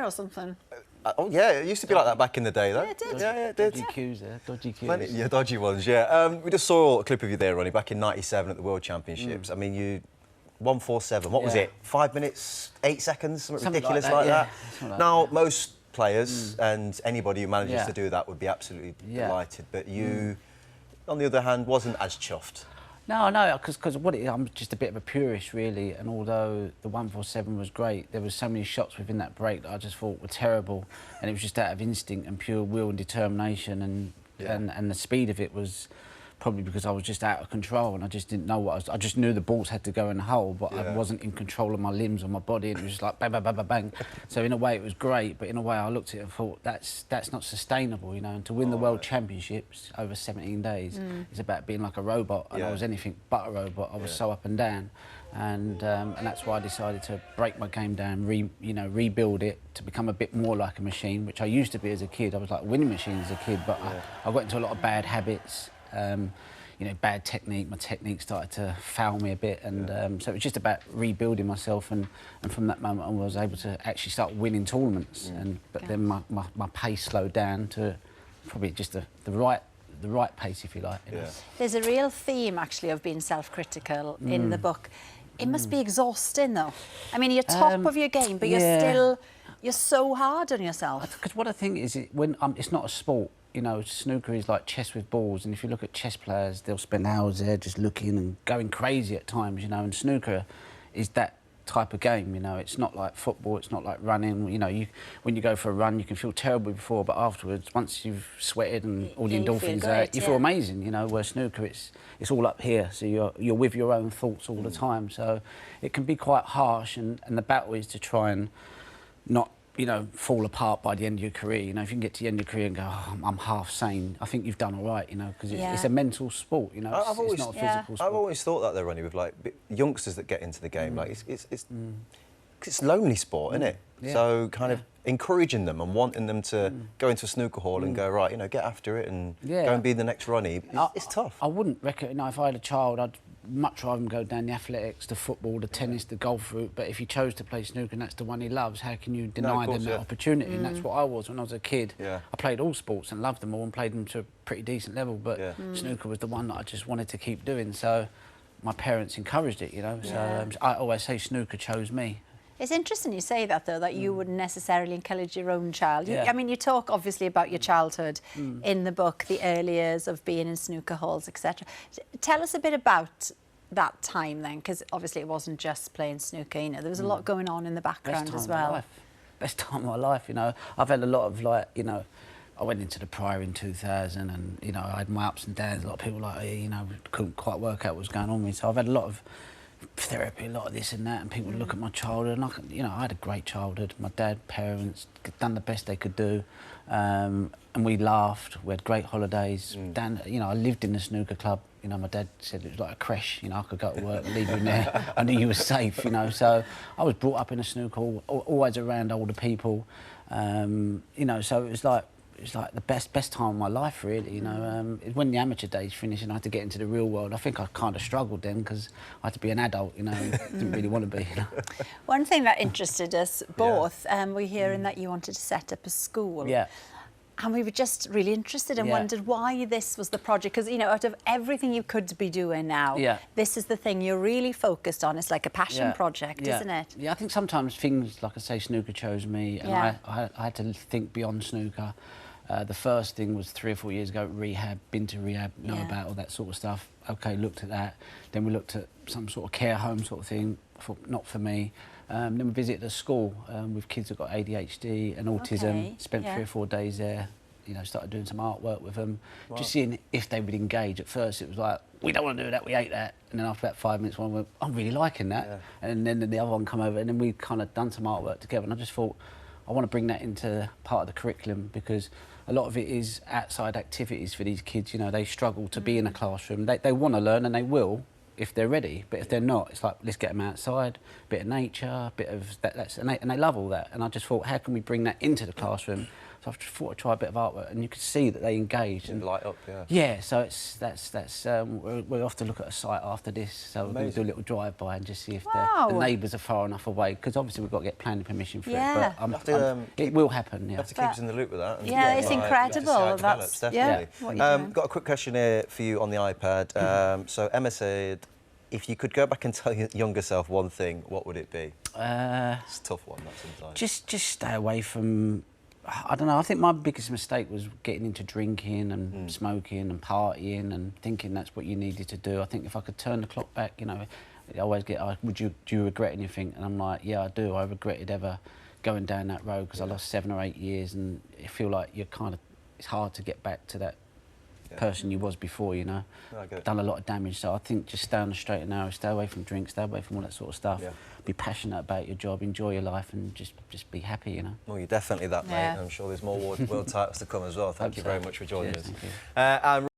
or something? Oh yeah, it used to be like that back in the day, though. Yeah, it did. Yeah, it did. Dodgy cues there, dodgy cues. Plenty, yeah, dodgy ones, yeah. We just saw a clip of you there, Ronnie, back in '97 at the World Championships. I mean, you 147. What was it? 5 minutes, 8 seconds, something ridiculous like that. Now, most players and anybody who manages to do that would be absolutely delighted. But you, on the other hand, wasn't as chuffed. No, because I'm just a bit of a purist, really. And although the 147 was great, there was so many shots within that break that I just thought were terrible, and it was just out of instinct and pure will and determination, and the speed of it was probably because I was just out of control and I just didn't know what I just knew the balls had to go in the hole, but I wasn't in control of my limbs or my body, and it was just like bang, bang, bang, bang, bang. So in a way it was great, but in a way I looked at it and thought that's not sustainable, you know. And to win the World Championships over 17 days is about being like a robot, and I was anything but a robot. I was so up and down, and that's why I decided to break my game down, rebuild it to become a bit more like a machine, which I used to be as a kid. I was like a winning machine as a kid, but I got into a lot of bad habits. You know, bad technique. My technique started to foul me a bit, and so it was just about rebuilding myself. And from that moment on, I was able to actually start winning tournaments. But then my pace slowed down to probably just the right pace, if you like. You know? There's a real theme actually of being self-critical in the book. It must be exhausting, though. I mean, you're top of your game, but you're so hard on yourself. Because what I think is, when it's not a sport. You know, snooker is like chess with balls, and if you look at chess players, they'll spend hours there just looking and going crazy at times, you know, and snooker is that type of game, you know. It's not like football, it's not like running, you know. When you go for a run, you can feel terrible before, but afterwards, once you've sweated and all the endorphins out, you feel amazing, you know, where snooker, it's all up here, so you're with your own thoughts all the time, so it can be quite harsh, and the battle is to try and not, you know, fall apart by the end of your career. You know, if you can get to the end of your career and go, oh, I'm half sane, I think you've done all right, you know, because it's a mental sport, you know, it's not a physical sport. I've always thought that though, Ronnie, with like youngsters that get into the game, like it's lonely sport, isn't it? So kind of encouraging them and wanting them to go into a snooker hall and go, right, you know, get after it and go and be the next Ronnie. It's tough. I wouldn't reckon, you know, if I had a child, I'd much rather him go down the athletics, the football, the tennis, the golf route. But if he chose to play snooker and that's the one he loves, how can you deny them that opportunity? And that's what I was when I was a kid. I played all sports and loved them all and played them to a pretty decent level, but snooker was the one that I just wanted to keep doing. So my parents encouraged it, you know. So I always say snooker chose me. It's interesting you say that, though, that you wouldn't necessarily encourage your own child. I mean, you talk, obviously, about your childhood in the book, the early years of being in snooker halls, etc. Tell us a bit about that time, then, because obviously it wasn't just playing snooker, you know. There was a lot going on in the background as well. Best time of my life, you know. I've had a lot of, like, you know, I went into the Prior in 2000 and, you know, I had my ups and downs. A lot of people, like, you know, couldn't quite work out what was going on with me. So I've had a lot of therapy, a lot of this and that, and people look at my childhood, and you know, I had a great childhood. My dad, parents, done the best they could do, and we laughed. We had great holidays. You know, I lived in the snooker club. You know, my dad said it was like a creche. You know, I could go to work and leave you in there. I knew you were safe. You know, so I was brought up in a snooker hall, always around older people. You know, so it was like the best time of my life, really, you know. When the amateur days finished and I had to get into the real world, I think I kind of struggled then because I had to be an adult, you know, and didn't really want to be, you know. One thing that interested us both, we're hearing that you wanted to set up a school. And we were just really interested and wondered why this was the project, because, you know, out of everything you could be doing now, this is the thing you're really focused on. It's like a passion project, isn't it? Yeah, I think sometimes things, like I say, snooker chose me, and I had to think beyond snooker. The first thing was 3 or 4 years ago, rehab, been to rehab, know about all that sort of stuff. OK, looked at that. Then we looked at some sort of care home sort of thing. I thought, not for me. Then we visited a school with kids that got ADHD and autism. Spent 3 or 4 days there. You know, started doing some artwork with them, just seeing if they would engage. At first, it was like, we don't want to do that, we hate that. And then after about 5 minutes, one went, I'm really liking that. And then the other one come over, and then we kind of done some artwork together. And I just thought, I want to bring that into part of the curriculum, because a lot of it is outside activities for these kids. You know, they struggle to be in a classroom. They want to learn, and they will if they're ready. But if they're not, it's like, let's get them outside, bit of nature, bit of and they love all that. And I just thought, how can we bring that into the classroom So I thought I'd try a bit of artwork, and you could see that they engaged. And light up, yeah. Yeah, so we're off to look at a site after this, so we're going to do a little drive-by and just see if the neighbours are far enough away, because obviously we've got to get planning permission for it, but it will happen, yeah. You have to keep us in the loop with that. And yeah, it's incredible. That's definitely. Got a quick question here for you on the iPad. So Emma said, if you could go back and tell your younger self one thing, what would it be? It's a tough one, that sometimes. Just stay away from... I don't know, I think my biggest mistake was getting into drinking and smoking and partying and thinking that's what you needed to do. I think if I could turn the clock back, you know, I always get, do you regret anything? And I'm like, yeah, I do. I regretted ever going down that road because I lost 7 or 8 years, and I feel like you're kind of, it's hard to get back to that person you was before, you know. Done a lot of damage, so I think just stay on the straight and narrow, stay away from drinks, stay away from all that sort of stuff. Be passionate about your job, enjoy your life, and just be happy, you know. Well, you're definitely that, mate. I'm sure there's more world titles to come as well. Thank you very much for joining us. Thank you.